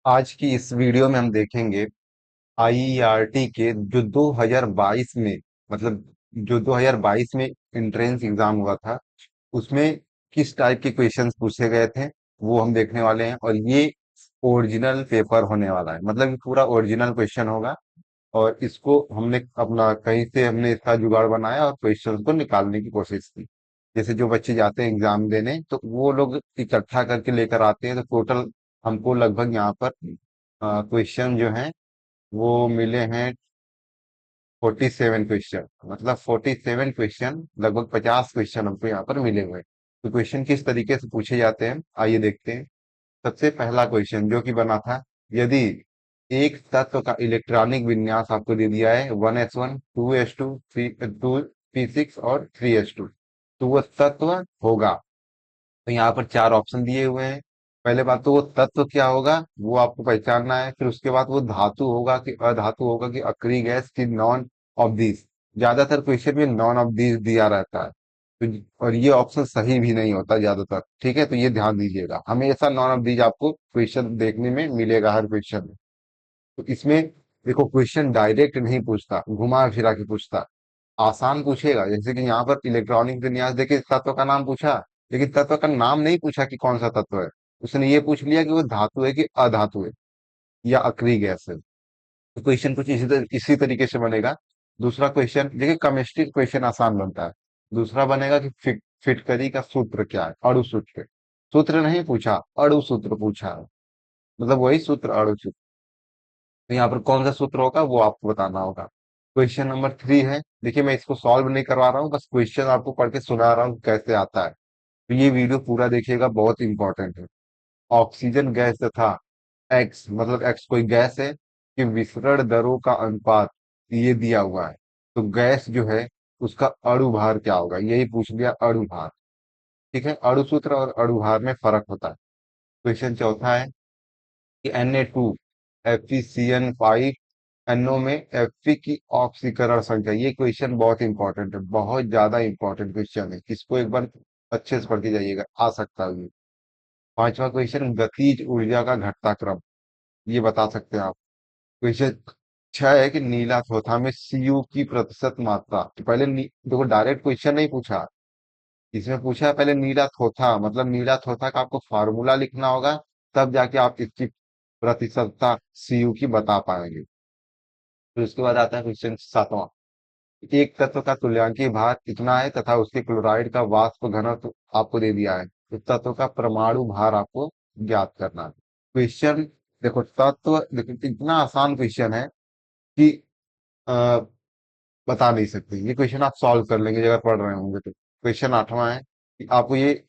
आज की इस वीडियो में हम देखेंगे आईईआरटी के जो 2022 में मतलब जो 2022 में एंट्रेंस एग्जाम हुआ था उसमें किस टाइप के क्वेश्चंस पूछे गए थे वो हम देखने वाले हैं। और ये ओरिजिनल पेपर होने वाला है, मतलब ये पूरा ओरिजिनल क्वेश्चन होगा। और इसको हमने अपना कहीं से हमने इसका जुगाड़ बनाया और क्वेश्चंस को निकालने की कोशिश की। जैसे जो बच्चे जाते हैं एग्जाम देने तो वो लोग इकट्ठा करके लेकर आते हैं, तो टोटल हमको लगभग यहाँ पर क्वेश्चन जो हैं वो मिले हैं 47 क्वेश्चन। मतलब 47 क्वेश्चन, लगभग 50 क्वेश्चन हमको यहाँ पर मिले हुए हैं। तो क्वेश्चन किस तरीके से पूछे जाते हैं आइए देखते हैं। सबसे पहला क्वेश्चन जो कि बना था, यदि एक तत्व का इलेक्ट्रॉनिक विन्यास आपको दे दिया है 1s1 2s2 2p6 और 3s2, तो वह तत्व होगा। तो यहाँ पर चार ऑप्शन दिए हुए हैं। पहले बात तो वो तत्व क्या होगा वो आपको पहचानना है, फिर उसके बाद वो धातु होगा कि अधातु होगा कि अक्रिय गैस की नॉन ऑफ दीज। ज्यादातर क्वेश्चन में नॉन ऑफ दीज दिया रहता है, तो और ये ऑप्शन सही भी नहीं होता ज्यादातर। ठीक है, तो ये ध्यान दीजिएगा, हमेशा नॉन ऑफ दीज आपको क्वेश्चन देखने में मिलेगा हर क्वेश्चन में। तो इसमें देखो, क्वेश्चन डायरेक्ट नहीं पूछता, घुमा फिरा के पूछता। आसान पूछेगा, जैसे कि यहाँ पर इलेक्ट्रॉनिक विन्यास देके तत्व का नाम पूछा, लेकिन तत्व का नाम नहीं पूछा कि कौन सा तत्व है। उसने ये पूछ लिया कि वो धातु है कि अधातु है या अक्रिय गैस है। तो क्वेश्चन कुछ इसी तरीके से बनेगा। दूसरा क्वेश्चन देखिए, केमिस्ट्री क्वेश्चन आसान बनता है। दूसरा बनेगा कि फिटकरी का सूत्र क्या है, अणु सूत्र। सूत्र नहीं पूछा, अणु सूत्र पूछा है। मतलब वही सूत्र, अणु सूत्र। तो यहाँ पर कौन सा सूत्र होगा वो आपको बताना होगा। क्वेश्चन नंबर 3 है, देखिए मैं इसको सॉल्व नहीं करवा रहा हूँ, बस क्वेश्चन आपको पढ़ के सुना रहा हूँ कैसे आता है। तो ये वीडियो पूरा देखिएगा, बहुत इंपॉर्टेंट है। ऑक्सीजन गैस तथा एक्स, मतलब एक्स कोई गैस है कि विसरण दरों का अनुपात ये दिया हुआ है। तो गैस जो है उसका अणु भार क्या होगा, यही पूछ लिया, अणु भार। ठीक है, अणु सूत्र और अणु भार में फर्क होता है। क्वेश्चन चौथा है कि Na2 FeCN5 NO में Fe की ऑक्सीकरण संख्या। ये क्वेश्चन बहुत इंपॉर्टेंट है, बहुत ज्यादा इंपॉर्टेंट क्वेश्चन है, इसको एक बार अच्छे से पढ़ के जाइएगा, आ सकता है ये। पांचवा क्वेश्चन, गतिज ऊर्जा का घटता क्रम, ये बता सकते हैं आप। क्वेश्चन 6 है कि नीला चौथा में Cu की प्रतिशत मात्रा। तो पहले देखो, डायरेक्ट क्वेश्चन नहीं पूछा, इसमें पूछा है पहले नीला थोथा, मतलब नीला थोथा का आपको फार्मूला लिखना होगा, तब जाके आप इसकी प्रतिशतता Cu की बता पाएंगे। फिर उसके बाद आता है क्वेश्चन 7वां, एक तत्व का तुल्यांकीय भार इतना है तथा उसके क्लोराइड का वाष्प घनत्व आपको दे दिया है, तो तत्व का परमाणु भार आपको ज्ञात करना है। क्वेश्चन देखो, तत्व देखो इतना आसान क्वेश्चन है कि आ, बता नहीं सकते। ये क्वेश्चन आप सॉल्व कर लेंगे अगर पढ़ रहे होंगे तो। क्वेश्चन 8वां है कि आपको ये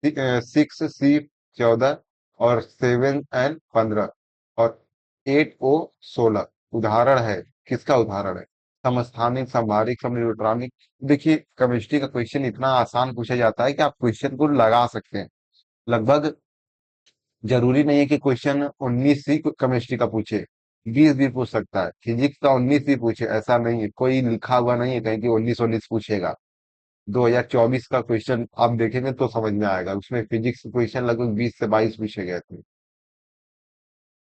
6C14 और 7N15 और 8O16 उदाहरण है। किसका उदाहरण है? समस्थानिक, संभारिक, समइलेक्ट्रॉनिक। देखिए, केमिस्ट्री का क्वेश्चन इतना आसान पूछा जाता है कि आप क्वेश्चन को लगा सकते हैं लगभग। जरूरी नहीं है कि क्वेश्चन 19 ही केमिस्ट्री का पूछे, 20 भी पूछ सकता है। फिजिक्स का 19 भी पूछे, ऐसा नहीं है, कोई लिखा हुआ नहीं है कहीं कि 19 पूछेगा। 2024 का क्वेश्चन आप देखेंगे तो समझ में आएगा, उसमें फिजिक्स क्वेश्चन लगभग 20 से 22 पूछे गए थे।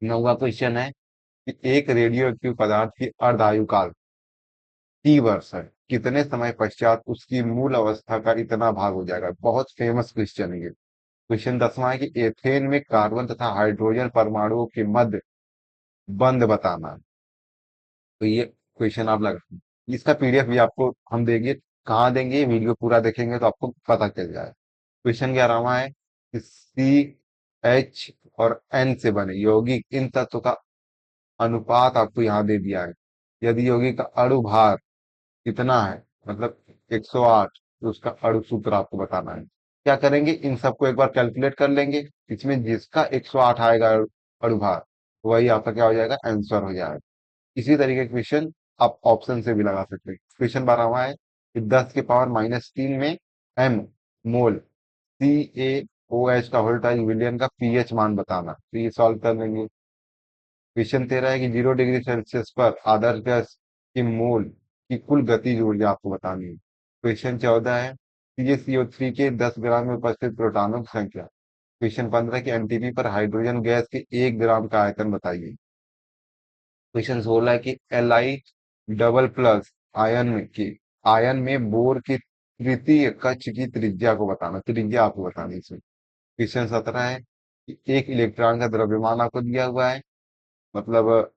9वां क्वेश्चन है कि एक रेडियो एक्टिव पदार्थ की अर्ध आयु काल T वर्ष है, कितने समय पश्चात उसकी मूल अवस्था का इतना भाग हो जाएगा। बहुत फेमस क्वेश्चन है ये। क्वेश्चन 10वां है कि एथेन में कार्बन तथा हाइड्रोजन परमाणुओं के मध्य बंध बताना। तो ये क्वेश्चन आप लगा, इसका पीडीएफ भी आपको हम देंगे। कहाँ देंगे? वीडियो पूरा देखेंगे तो आपको पता चल जाए। क्वेश्चन 11वां है कि CH और N से बने यौगिक इन तत्व का अनुपात आपको यहाँ दे दिया है। यदि यौगिक का अणु भार कितना है, मतलब 108, तो उसका अणु सूत्र आपको बताना है। क्या करेंगे, इन सबको एक बार कैलकुलेट कर लेंगे, इसमें जिसका 108 आएगा अणु भार, वही आपका क्या हो जाएगा, आंसर हो जाएगा। इसी तरीके के क्वेश्चन आप ऑप्शन से भी लगा सकते हैं। क्वेश्चन 12वां है कि 10 की पावर -3 में m मोल CaOH का वोल्टाइल विलयन का पीएच मान बताना। तो ये सॉल्व कर लेंगे। क्वेश्चन 13 है कि 0 डिग्री सेल्सियस पर आदर्श गैस की मोल की कुल गतिज ऊर्जा आपको बतानी है। क्वेश्चन 14 है कि ये CO3 के 10 ग्राम में उपस्थित प्रोटॉनों की संख्या। क्वेश्चन 15 की एनटीपी पर हाइड्रोजन गैस के 1 ग्राम का आयतन बताइए। क्वेश्चन 16 है कि एल डबल प्लस आयन में की आयन में बोर की तृतीय कक्ष की त्रिज्या को बताना, त्रिज्या आपको बतानी इसमें। क्वेश्चन 17 है कि एक इलेक्ट्रॉन का द्रव्यमान आपको दिया हुआ है, मतलब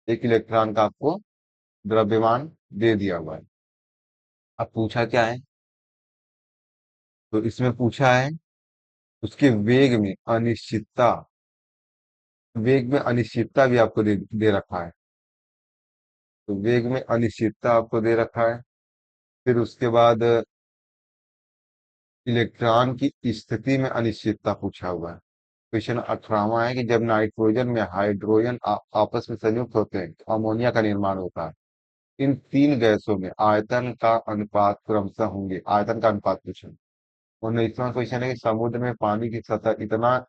एक इलेक्ट्रॉन का आपको द्रव्यमान दे दिया हुआ है। अब पूछा क्या है, तो इसमें पूछा है उसके वेग में अनिश्चितता भी आपको दे रखा है। तो वेग में अनिश्चितता आपको दे रखा है। फिर उसके बाद इलेक्ट्रॉन की स्थिति में अनिश्चितता पूछा हुआ है। क्वेश्चन 18वां है कि जब नाइट्रोजन में हाइड्रोजन आपस में संयुक्त होते हैं तो अमोनिया का निर्माण होता है। इन तीन गैसों में आयतन का अनुपात क्रमशः होंगे, आयतन का अनुपात पूछा। 19वां क्वेश्चन है कि समुद्र में पानी की सतह इतना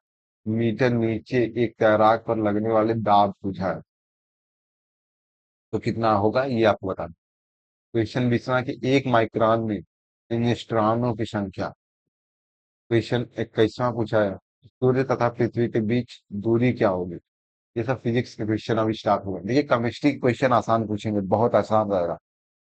मीटर नीचे एक तैराक पर लगने वाले दाब पूछा है, तो कितना होगा ये आपको बताना। क्वेश्चन 20वां कि 1 माइक्रोन में एंगस्ट्रॉनों की संख्या। क्वेश्चन 21वां पूछा है सूर्य तथा पृथ्वी के बीच दूरी क्या होगी। ये सब फिजिक्स के क्वेश्चन अभी स्टार्ट हुए। देखिए केमिस्ट्री के क्वेश्चन आसान पूछेंगे, बहुत आसान रहेगा।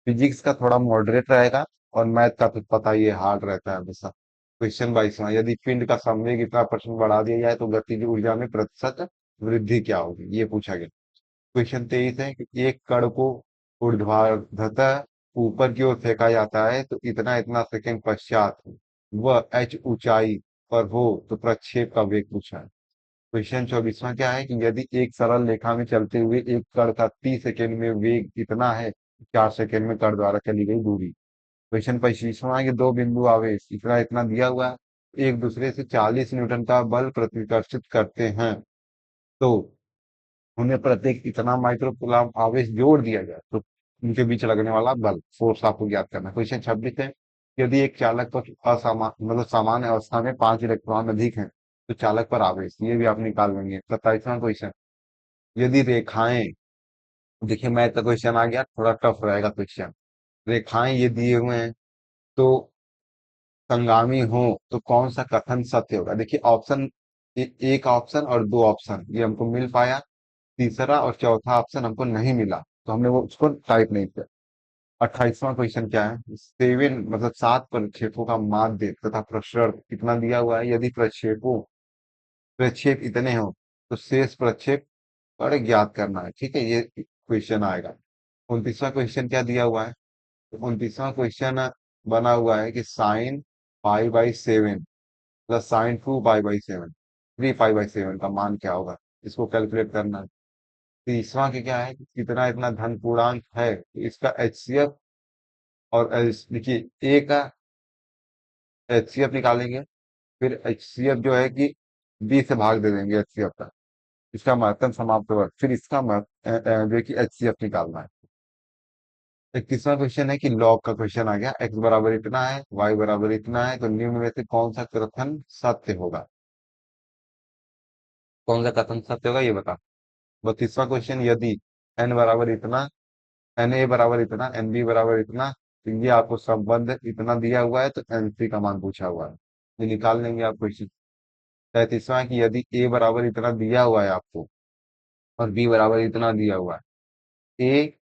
फिजिक्स का थोड़ा मॉडरेट रहेगा, और मैथ का तो पता ही है हार्ड रहता है हमेशा। क्वेश्चन 22वां यदि पिंड का संवेग इतना परसेंट बढ़ा दिया जाए तो गतिज ऊर्जा में प्रतिशत वृद्धि क्या होगी, ये पूछा गया। क्वेश्चन 23 है कि एक कण को ऊर्ध्वाधरतः ऊपर की ओर फेंका जाता है तो इतना इतना सेकंड पश्चात वह एच ऊंचाई पर हो तो प्रक्षेप का वेग पूछा है। क्वेश्चन 24वां क्या है कि यदि एक सरल रेखा में चलते हुए एक कण का 30 सेकंड में वेग इतना है, 4 सेकंड में कण द्वारा चली गई दूरी। क्वेश्चन 25वां है कि दो बिंदु आवेश इतना इतना दिया हुआ है, एक दूसरे से 40 न्यूटन का बल प्रतिकर्षित करते हैं, तो उन्हें प्रत्येक इतना माइक्रो कूलम आवेश जोड़ दिया जाए तो उनके बीच लगने वाला बल फोर्स आपको ज्ञात करना है। क्वेश्चन 26 है यदि एक चालक पर मतलब सामान्य अवस्था में 5 इलेक्ट्रॉन अधिक हैं तो चालक पर आवेश, ये भी आप निकाल लेंगे। 27वां क्वेश्चन यदि रेखाएं, देखिए मैथ का क्वेश्चन आ गया, थोड़ा टफ रहेगा क्वेश्चन। रेखाएं ये दिए हुए हैं तो संगामी हो तो कौन सा कथन सत्य होगा। देखिए ऑप्शन, एक ऑप्शन और दो ऑप्शन ये हमको मिल पाया, तीसरा और चौथा ऑप्शन हमको नहीं मिला, तो हमने वो उसको टाइप नहीं किया। 28वां क्वेश्चन क्या है, सेवन मतलब 7 प्रक्षेपों का माध्य तथा प्रसरण कितना दिया हुआ है, यदि प्रक्षेप इतने हो तो शेष प्रक्षेप पर ज्ञात करना है। ठीक है, ये क्वेश्चन आएगा। 29वां क्वेश्चन क्या दिया हुआ है, तो 29वां क्वेश्चन बना हुआ है कि sine pi by seven plus sign 2 pi by 7, 3 pi by 7 का मान क्या होगा, इसको कैलकुलेट करना है। तीसवां के क्या है कि कितना इतना धन पूर्णांक है, तो इसका एचसीएफ और देखिए ए का एचसीएफ निकालेंगे, फिर एचसीएफ जो है कि बी से भाग दे देंगे एचसीएफ का, इसका महत्तम समाप्त वर्ग, फिर इसका जो कि एचसीएफ निकालना है। 21वां क्वेश्चन है कि लॉग का क्वेश्चन आ गया, एक्स बराबर इतना है, वाई बराबर इतना है, तो निम्न में से कौन सा कथन सत्य होगा, कौन सा कथन सत्य होगा ये बता। 32वां क्वेश्चन यदि एन बराबर इतना, एन ए बराबर इतना, एन बी बराबर इतना, तो ये आपको संबंध इतना दिया हुआ है तो एन सी का मान पूछा हुआ है, ये निकाल लेंगे आप क्वेश्चन। 33वां कि यदि ए बराबर इतना दिया हुआ है आपको और बी बराबर इतना दिया हुआ है, ए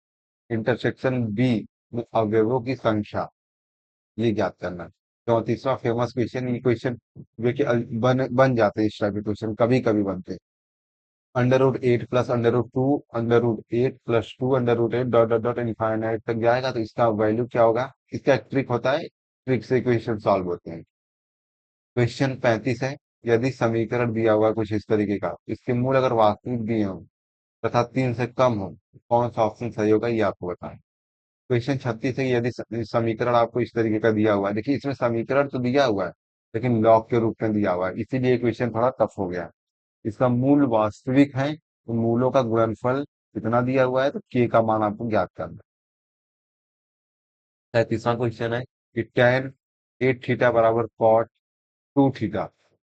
इंटरसेक्शन बी में अवयवों की संख्या, ये ज्ञात करना है। 34वां फेमस क्वेश्चन, ये क्वेश्चन जो कि बन बन जाते हैं, इस टाइप के क्वेश्चन कभी कभी बनते हैं। √8 plus √2 √8 plus 2 √8 dot dot dot infinite तक जाएगा, तो इसका वैल्यू क्या होगा। इसका एक ट्रिक होता है, ट्रिक से क्वेश्चन सॉल्व होते हैं। क्वेश्चन 35 है यदि समीकरण दिया हुआ है कुछ इस तरीके का, इसके मूल अगर वास्तविक दिए हो तथा 3 से कम हो तो कौन सा ऑप्शन सही होगा ये आपको बताएं। क्वेश्चन 36 है यदि समीकरण आपको इस तरीके का दिया हुआ है, देखिए इसमें समीकरण तो दिया हुआ है लेकिन लॉग के रूप में दिया हुआ है, इसीलिए क्वेश्चन थोड़ा टफ हो गया। इसका मूल वास्तविक है तो मूलों का गुणनफल कितना दिया हुआ है, तो के का मान आपको ज्ञात करना है। 37वां क्वेश्चन है कि tan 8 थीटा बराबर cot 2 थीटा,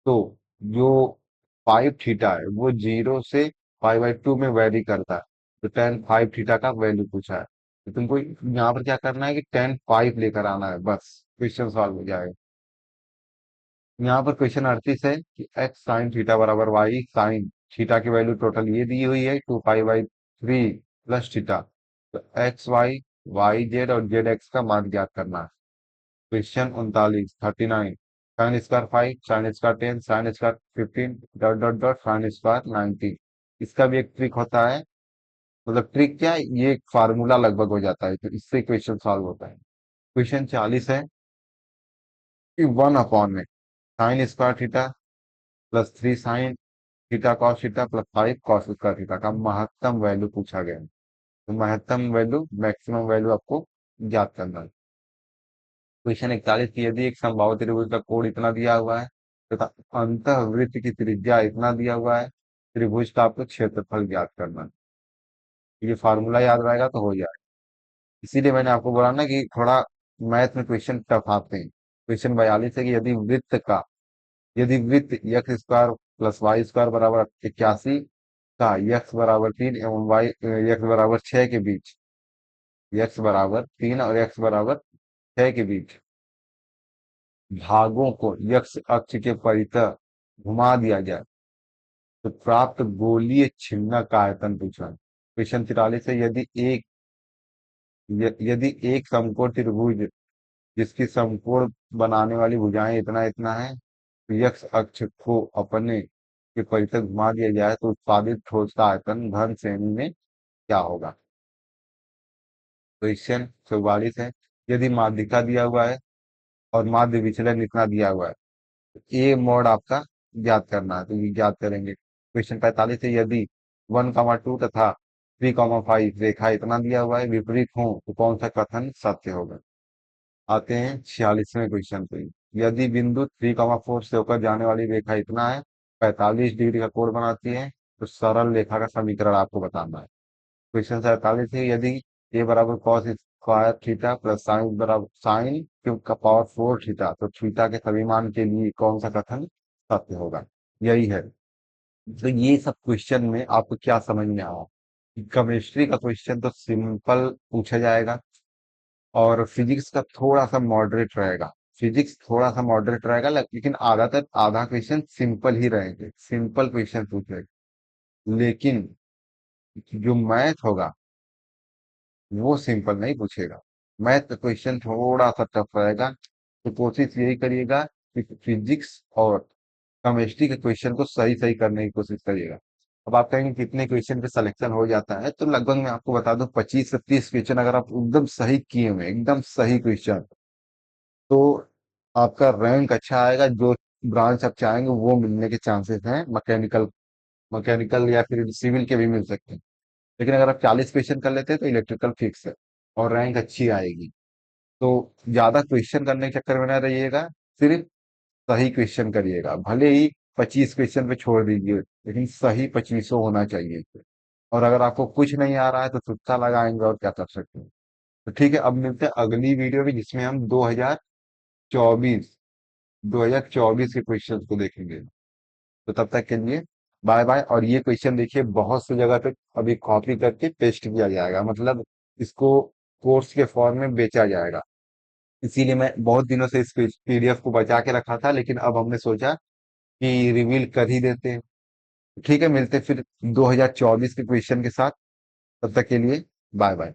तो जो 5 थीटा है वो 0 से π/2 में वैरी करता है, तो tan 5 थीटा का वैल्यू पूछा है, तो तुमको यहाँ पर क्या करना है कि tan 5 लेकर आना है, बस क्वेश्चन सॉल्व हो जाएगा। यहाँ पर क्वेश्चन 38 है कि एक्स साइन थीटा बराबर वाई साइन थीटा की वैल्यू टोटल ये दी हुई है 2 पाई/3 प्लस थीटा। तो एक्स वाई, वाई जेड और जेड एक्स का मान ज्ञात करना है। Question 39 sine square 5 sine square 10 sine square 15 dot dot dot sine square 90। इसका भी एक ट्रिक होता है, मतलब ट्रिक क्या है, ये एक फार्मूला लगभग हो जाता है, तो इससे क्वेश्चन सॉल्व होता है। क्वेश्चन 40 है कि 1 अपॉन में sine square theta plus 3 sine theta cos theta plus 5 cos square theta का महत्तम वैल्यू पूछा गया है। तो महत्तम वैल्यू, मैक्सिमम वैल्यू आपको ज्ञात करना है। क्वेश्चन 41 की यदि एक समबाहु त्रिभुज का कोण इतना दिया हुआ है तथा अंतःवृत्त की त्रिज्या इतना दिया हुआ है, त्रिभुज का आपको क्षेत्रफल ज्ञात करना है। ये फार्मूला याद रहेगा तो हो जाएगा। इसीलिए मैंने आपको बोला ना कि थोड़ा मैथ में क्वेश्चन टफ आते हैं। क्वेश्चन 42 है कि यदि वृत्त X square plus Y square बराबर 81 का एक्स बराबर 3 एवं वाई एक्स बराबर 6 के बीच, एक्स बराबर 3 और एक्स बराबर 6 के बीच भागों को एक्स अक्ष के परितः घुमा दिया जाए तो प्राप्त गोलीय छिन्नक का आयतन पूछा है। क्वेश्चन 43 है यदि एक समकोण त्रिभुज जिसकी समकोण बनाने वाली भुजाएं इतना इतना है, तो एक्स अक्ष को अपने के परितः घुमा दिया जाए तो उत्पादित ठोस का आयतन घन श्रेणी में क्या होगा। क्वेश्चन 44 है यदि माध्यिका दिया हुआ है और माध्य विचलन इतना दिया हुआ है, ए मॉड आपका ज्ञात करना है, तो ये ज्ञात करेंगे। क्वेश्चन 45 है यदि 1, 2 तथा 3, 5 रेखा इतना दिया हुआ है विपरीत हो तो कौन सा कथन सत्य होगा। आते हैं 46वें क्वेश्चन पे। यदि बिंदु 3, 4 से होकर जाने वाली रेखा इतना है 45 डिग्री का कोण बनाती है तो सरल रेखा का समीकरण आपको बताना है। क्वेश्चन 47 है यदि ए बराबर cos square theta plus sign बराबर साइन क्यूब का पावर 4 थीटा तो थीटा के सभी मान के लिए कौन सा कथन सत्य होगा। यही है। तो ये सब क्वेश्चन में आपको क्या समझ में आया। केमिस्ट्री का क्वेश्चन तो सिंपल पूछा जाएगा और फिजिक्स का थोड़ा सा मॉडरेट रहेगा। फिजिक्स थोड़ा सा मॉडरेट रहेगा लेकिन आधा क्वेश्चन सिंपल ही रहेंगे, सिंपल क्वेश्चन पूछेगा। लेकिन जो मैथ होगा वो सिंपल नहीं पूछेगा। मैथ का क्वेश्चन थोड़ा सा टफ रहेगा, तो कोशिश यही करिएगा कि फिजिक्स और केमिस्ट्री के क्वेश्चन को सही सही करने की कोशिश करिएगा। अब आप कहेंगे कितने क्वेश्चन पे सिलेक्शन हो जाता है, तो लगभग मैं आपको बता दूं 25 से 30 क्वेश्चन अगर आप एकदम सही किए हुए एकदम सही क्वेश्चन, तो आपका रैंक अच्छा आएगा। जो ब्रांच आप चाहेंगे वो मिलने के चांसेस हैं। मैकेनिकल मैकेनिकल या फिर सिविल के भी मिल सकते हैं। लेकिन अगर आप 40 क्वेश्चन कर लेते हैं तो इलेक्ट्रिकल फिक्स है और रैंक अच्छी आएगी। तो ज्यादा क्वेश्चन करने के चक्कर में ना रहिएगा, सिर्फ सही क्वेश्चन करिएगा। भले ही 25 क्वेश्चन पे छोड़ दीजिए लेकिन सही 2500 होना चाहिए। और अगर आपको कुछ नहीं आ रहा है तो तुक्का लगाएंगे और क्या कर सकते हैं। तो ठीक है, अब मिलते हैं अगली वीडियो में जिसमें हम 2024 के क्वेश्चन को देखेंगे। तो तब तक के लिए बाय बाय। और ये क्वेश्चन देखिए बहुत सी जगह पे अभी कॉपी करके पेस्ट किया जाएगा, मतलब इसको कोर्स के फॉर्म में बेचा जाएगा। इसीलिए मैं बहुत दिनों से इस पीडीएफ को बचा के रखा था, लेकिन अब हमने सोचा कि रिवील कर ही देते हैं। ठीक है, मिलते हैं फिर 2024 के क्वेश्चन के साथ। तब तक के लिए बाय बाय।